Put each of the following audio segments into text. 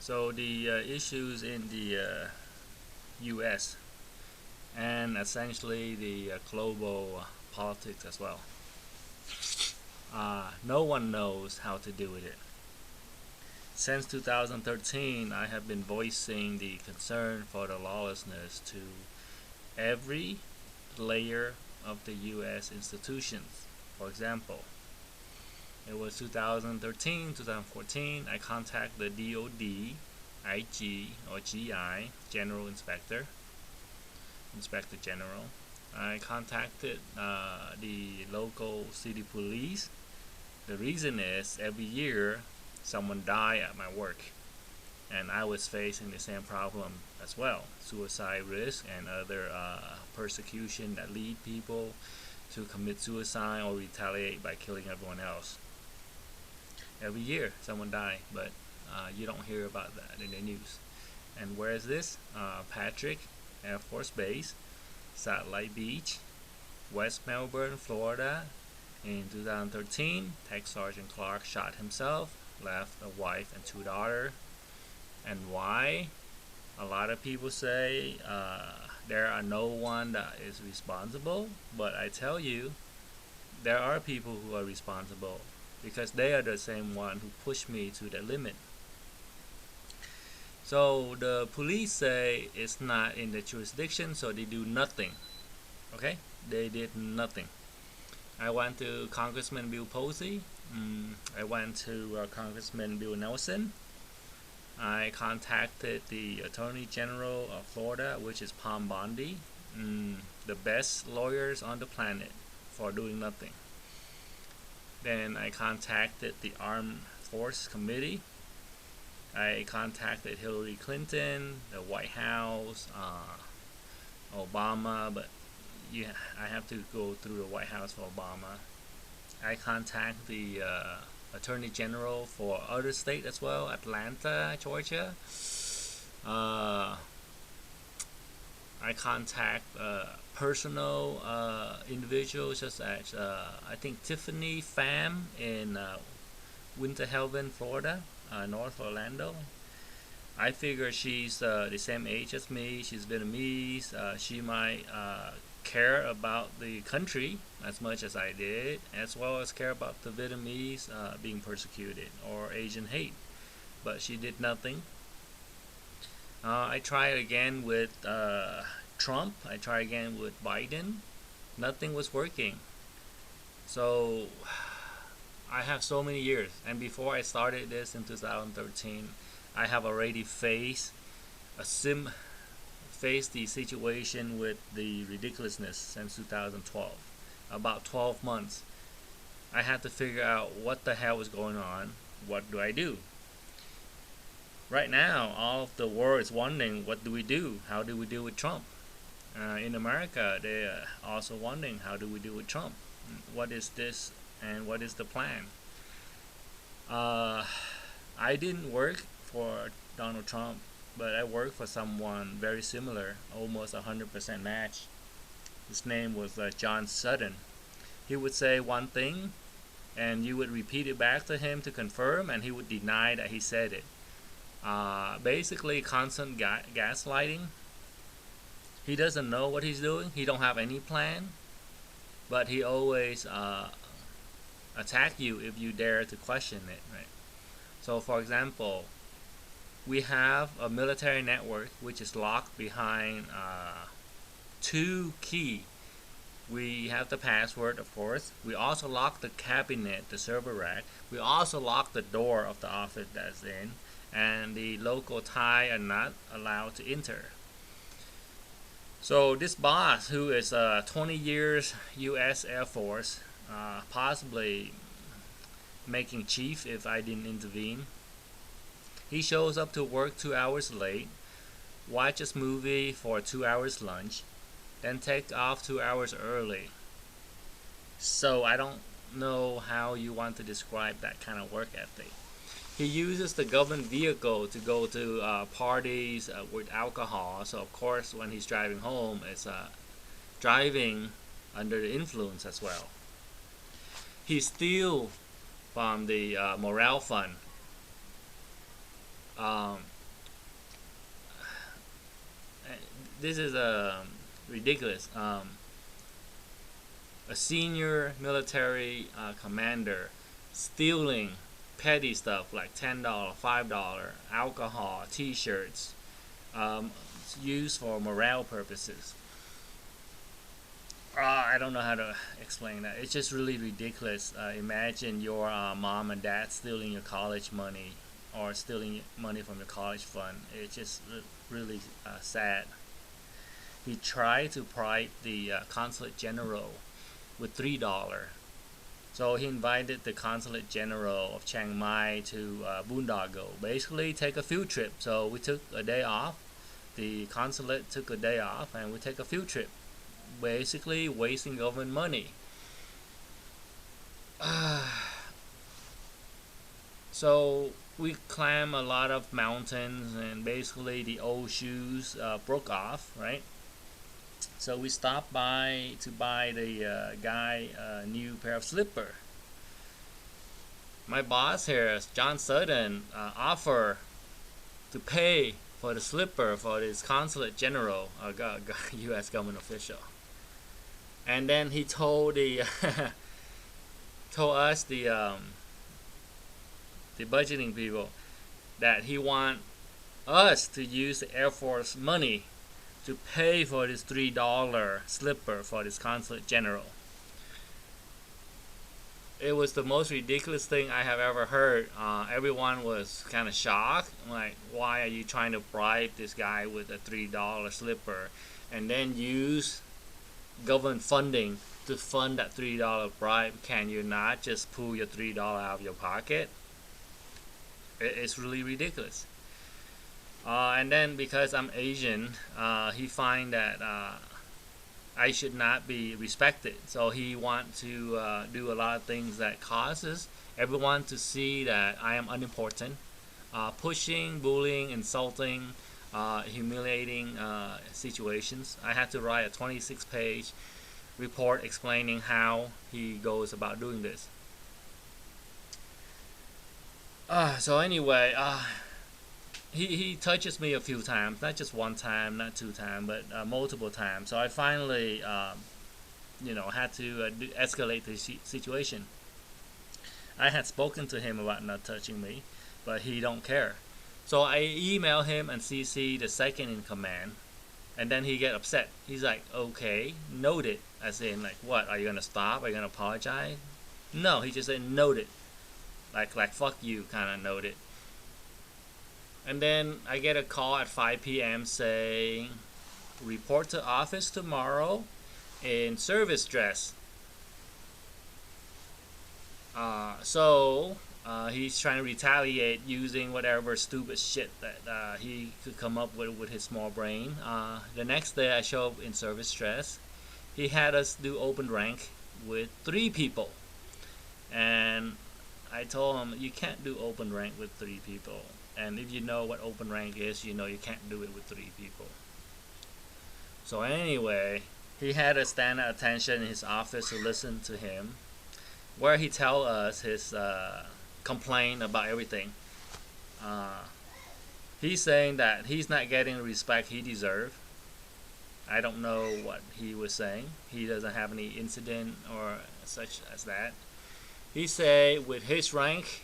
So the issues in the U.S. and essentially the global politics as well. No one knows how to deal with it. Since 2013, I have been voicing the concern for the lawlessness to every layer of the U.S. institutions. For example, it was 2013, 2014, I contacted the DOD, IG or GI, General Inspector General. I contacted the local city police. The reason is every year someone died at my work, and I was facing the same problem as well: suicide risk and other persecution that lead people to commit suicide or retaliate by killing everyone else. Every year someone died, but you don't hear about that in the news. And where is this? Patrick Air Force Base, Satellite Beach, West Melbourne, Florida. In 2013, Tech Sergeant Clark shot himself, left a wife and 2 daughters. And why? A lot of people say there are no one that is responsible, but I tell you, there are people who are responsible, because they are the same one who pushed me to the limit. So the police say it's not in the jurisdiction, so they do nothing. Okay, they did nothing. I went to Congressman Bill Posey. I went to Congressman Bill Nelson. I contacted the Attorney General of Florida, which is Palm Bondi, the best lawyers on the planet for doing nothing. Then I contacted the Armed Force Committee. I contacted Hillary Clinton, the White House, Obama, but I have to go through the White House for Obama. I contact the Attorney General for other states as well, Atlanta, Georgia. I contact personal individuals such as I think Tiffany Pham in Winter Haven, Florida, North Orlando. I figure she's the same age as me. She's Vietnamese. She might care about the country as much as I did, as well as care about the Vietnamese being persecuted or Asian hate. But she did nothing. I tried again with Trump. I tried again with Biden. Nothing was working. So I have so many years, and before I started this in 2013, I have already faced the situation with the ridiculousness since 2012. About 12 months. I had to figure out what the hell was going on. What do I do? Right now, all of the world is wondering, what do we do? How do we deal with Trump? In America, they are also wondering, how do we deal with Trump? What is this and what is the plan? I didn't work for Donald Trump, but I worked for someone very similar, almost 100% match. His name was John Sutton. He would say one thing, and you would repeat it back to him to confirm, and he would deny that he said it. Basically, constant gaslighting. He doesn't know what he's doing. He don't have any plan, but he always attack you if you dare to question it. Right? So, for example, we have a military network which is locked behind 2 keys. We have the password, of course. We also lock the cabinet, the server rack. We also lock the door of the office that's in, and the local Thai are not allowed to enter. So this boss, who is 20 years U.S. Air Force, possibly making chief if I didn't intervene, he shows up to work 2 hours late, watches movie for 2 hours lunch, then take off 2 hours early. So I don't know how you want to describe that kind of work ethic. He uses the government vehicle to go to parties with alcohol. So of course, when he's driving home, it's driving under the influence as well. He steals from the morale fund. this is ridiculous. A senior military commander stealing petty stuff like $10, $5, alcohol, T-shirts, used for morale purposes. I don't know how to explain that. It's just really ridiculous. Imagine your mom and dad stealing your college money or stealing money from your college fund. It's just really sad. He tried to bribe the consulate general with $3. So he invited the consulate general of Chiang Mai to boondoggle, basically take a field trip. So we took a day off. The consulate took a day off, and we take a field trip, basically wasting government money. So we climbed a lot of mountains, and basically the old shoes broke off, right? So we stopped by to buy the guy a new pair of slipper. My boss here, John Sutton, offered to pay for the slipper for this consulate general, U.S. government official. And then he told the told us the budgeting people that he want us to use the Air Force money to pay for this $3 slipper for this consulate general. It was the most ridiculous thing I have ever heard. Everyone was kind of shocked. Like, why are you trying to bribe this guy with a $3 slipper and then use government funding to fund that $3 bribe? Can you not just pull your $3 out of your pocket? It's really ridiculous. And then because I'm Asian, he find that I should not be respected. So he want to do a lot of things that causes everyone to see that I am unimportant. Pushing, bullying, insulting, humiliating situations. I had to write a 26-page report explaining how he goes about doing this. So anyway, he touches me a few times, not just one time, not two times, but multiple times. So I finally, had to escalate the situation. I had spoken to him about not touching me, but he don't care. So I email him and CC the second in command, and then he get upset. He's like, okay, noted. As in, like, what? Are you gonna stop? Are you gonna apologize? No, he just said noted. Like fuck you, kind of noted. And then I get a call at 5 p.m. saying, report to office tomorrow in service dress. So he's trying to retaliate using whatever stupid shit that he could come up with his small brain. The next day I show up in service dress. He had us do open rank with 3 people. And I told him, you can't do open rank with 3 people. And if you know what open rank is, you know you can't do it with 3 people. So anyway, he had us stand at attention in his office to listen to him, where he tell us his complaint about everything. He's saying that he's not getting the respect he deserves. I don't know what he was saying. He doesn't have any incident or such as that. He say with his rank,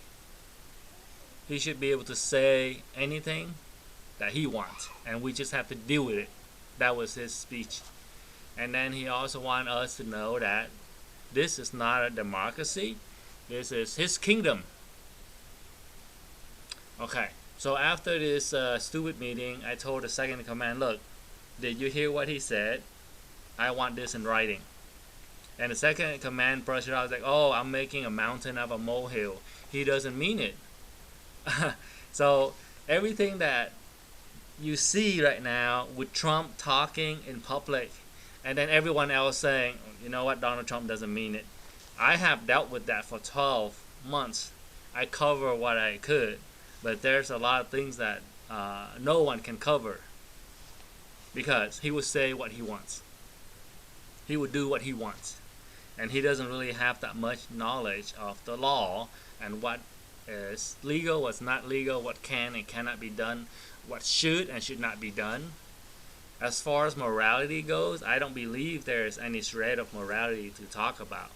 he should be able to say anything that he wants, and we just have to deal with it. That was his speech. And then he also want us to know that this is not a democracy. This is his kingdom. Okay, so after this stupid meeting, I told the second in command, look, did you hear what he said? I want this in writing. And the second in command brushed it out, like, oh, I'm making a mountain of a molehill. He doesn't mean it. So everything that you see right now with Trump talking in public and then everyone else saying, you know what, Donald Trump doesn't mean it. I have dealt with that for 12 months. I cover what I could, but there's a lot of things that no one can cover, because he would say what he wants. He would do what he wants. And he doesn't really have that much knowledge of the law and what is legal, what's not legal, what can and cannot be done, what should and should not be done. As far as morality goes, I don't believe there's any shred of morality to talk about.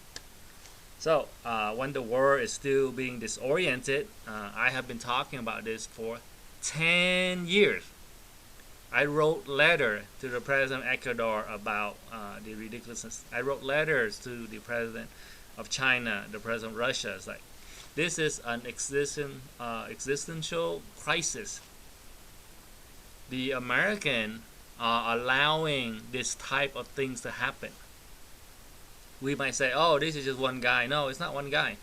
So, when the world is still being disoriented, I have been talking about this for 10 years. I wrote letter to the president of Ecuador about the ridiculousness. I wrote letters to the president of China, the president of Russia. It's like, this is an existential crisis. The American are allowing this type of things to happen. We might say, oh, this is just one guy. No, it's not one guy.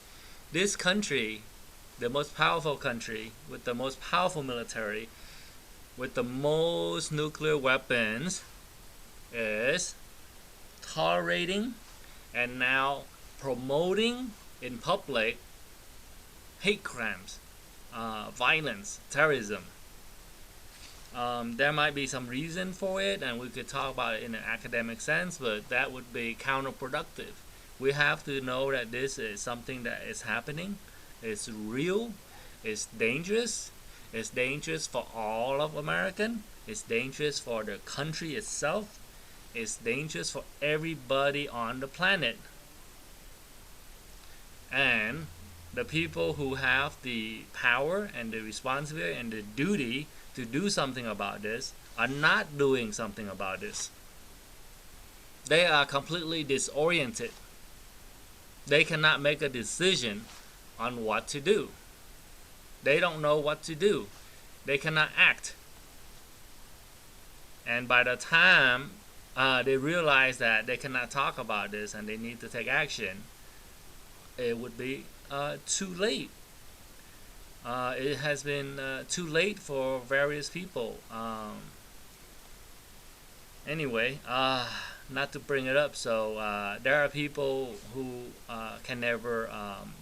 This country, the most powerful country with the most powerful military, with the most nuclear weapons, is tolerating and now promoting in public hate crimes, violence, terrorism. There might be some reason for it, and we could talk about it in an academic sense, but that would be counterproductive. We have to know that this is something that is happening. It's real. It's dangerous. It's dangerous for all of American. It's dangerous for the country itself. It's dangerous for everybody on the planet. And the people who have the power and the responsibility and the duty to do something about this are not doing something about this. They are completely disoriented. They cannot make a decision on what to do. They don't know what to do. They cannot act. And by the time they realize that they cannot talk about this and they need to take action, it would be too late. It has been too late for various people. Anyway, not to bring it up, so there are people who can never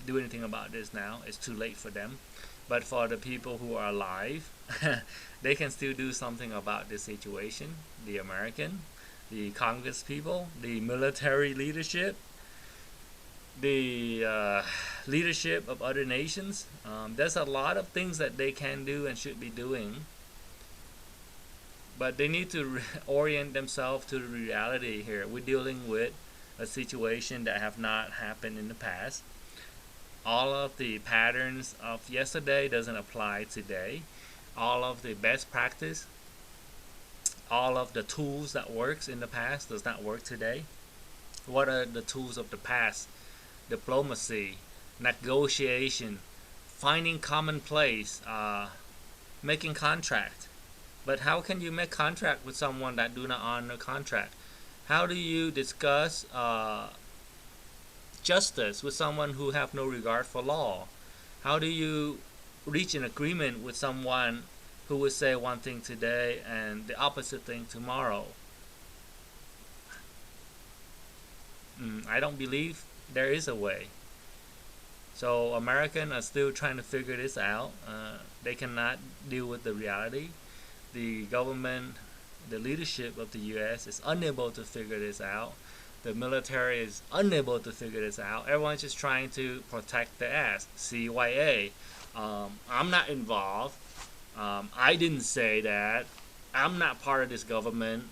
do anything about this now. It's too late for them. But for the people who are alive, they can still do something about this situation. The American, the Congress people, the military leadership, the leadership of other nations. There's a lot of things that they can do and should be doing, but they need to orient themselves to the reality here. We're dealing with a situation that have not happened in the past. All of the patterns of yesterday doesn't apply today. All of the best practice, all of the tools that works in the past does not work today. What are the tools of the past? Diplomacy, negotiation, finding common place, making contract. But how can you make contract with someone that do not honor contract? How do you discuss justice with someone who have no regard for law? How do you reach an agreement with someone who would say one thing today and the opposite thing tomorrow? I don't believe there is a way. So Americans are still trying to figure this out. They cannot deal with the reality. The government, the leadership of the U.S. is unable to figure this out. The military is unable to figure this out. Everyone's just trying to protect their ass. CYA. I'm not involved. I didn't say that. I'm not part of this government.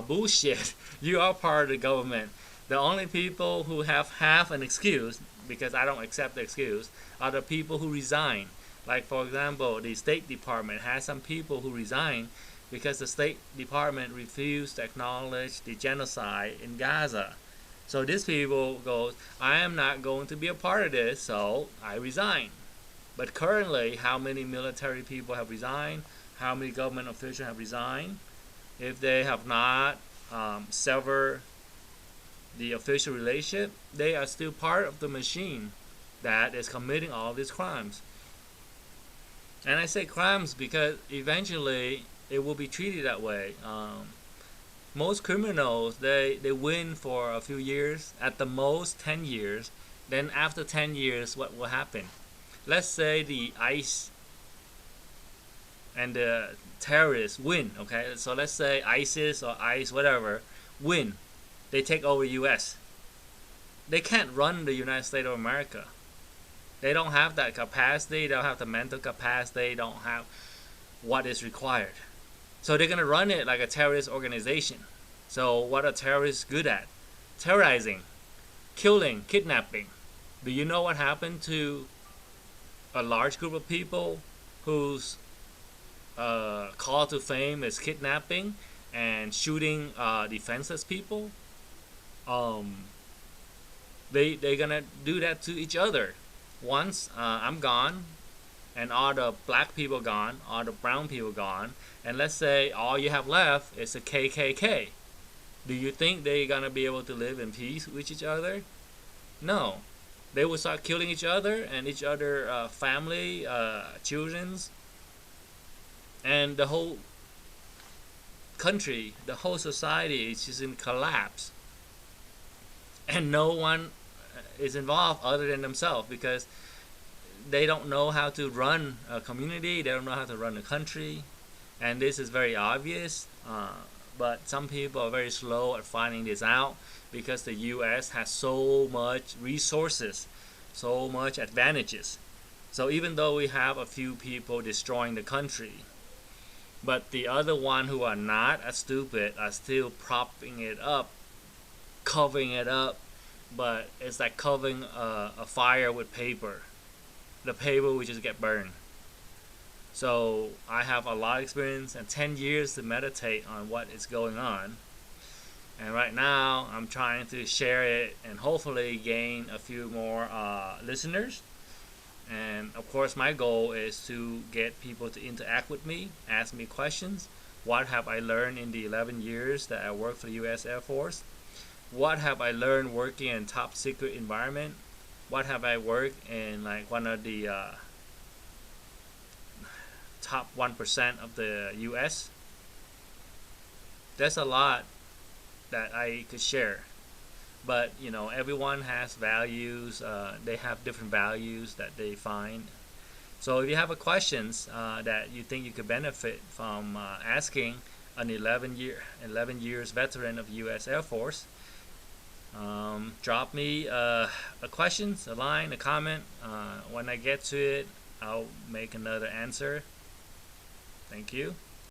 Bullshit. You are part of the government. The only people who have half an excuse, because I don't accept the excuse, are the people who resign. Like, for example, the State Department has some people who resign because the State Department refused to acknowledge the genocide in Gaza. So these people go, I am not going to be a part of this, so I resign. But currently, how many military people have resigned? How many government officials have resigned? If they have not severed the official relationship, they are still part of the machine that is committing all these crimes. And I say crimes because eventually it will be treated that way. Most criminals, they win for a few years, at the most 10 years. Then after 10 years, what will happen? Let's say the ICE and the terrorists win, okay? So let's say ISIS or ICE, whatever, win. They take over U.S. They can't run the United States of America. They don't have that capacity. They don't have the mental capacity. They don't have what is required. So they're gonna run it like a terrorist organization. So what are terrorists good at? Terrorizing, killing, kidnapping. Do you know what happened to a large group of people whose call to fame is kidnapping and shooting defenseless people? Um, they're gonna do that to each other. Once I'm gone, and all the black people gone, all the brown people gone, and let's say all you have left is a KKK. Do you think they're gonna be able to live in peace with each other? No. They will start killing each other and each other family, children's, and the whole country, the whole society is just in collapse. And no one is involved other than themselves, because they don't know how to run a community, they don't know how to run a country, and this is very obvious. But some people are very slow at finding this out, because the U.S. has so much resources, so much advantages. So even though we have a few people destroying the country, but the other one who are not as stupid are still propping it up, covering it up. But it's like covering a fire with paper. The paper will just get burned. So I have a lot of experience and 10 years to meditate on what is going on. And right now I'm trying to share it and hopefully gain a few more listeners. And of course my goal is to get people to interact with me, ask me questions. What have I learned in the 11 years that I worked for the U.S. Air Force? What have I learned working in top secret environment? What have I worked in like one of the top 1% of the US? There's a lot that I could share. But you know, everyone has values. They have different values that they find. So if you have a questions that you think you could benefit from asking an 11 years veteran of U.S. Air Force, drop me a questions, a line, a comment. When I get to it, I'll make another answer. Thank you.